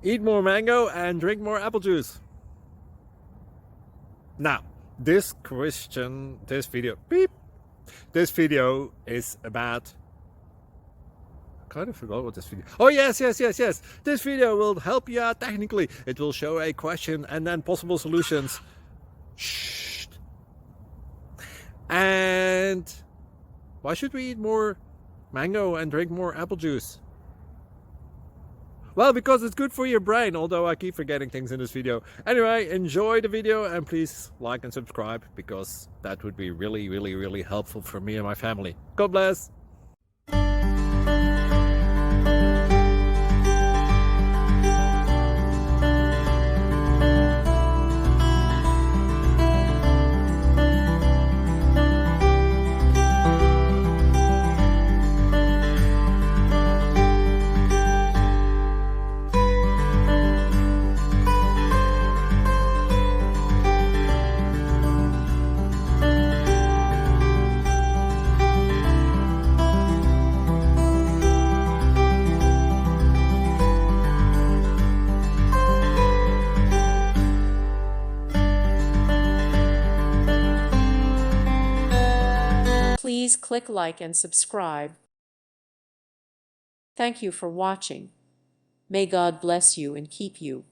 Eat more mango and drink more apple juice. Now, this video is about, I kind of forgot what this video. Oh yes. This video will help you out technically. It will show a question and then possible solutions. Shh. And why should we eat more mango and drink more apple juice? Well, because it's good for your brain, although I keep forgetting things in this video. Anyway, enjoy the video and please like and subscribe, because that would be really helpful for me and my family. God bless! Please click like and subscribe. Thank you for watching. May God bless you and keep you.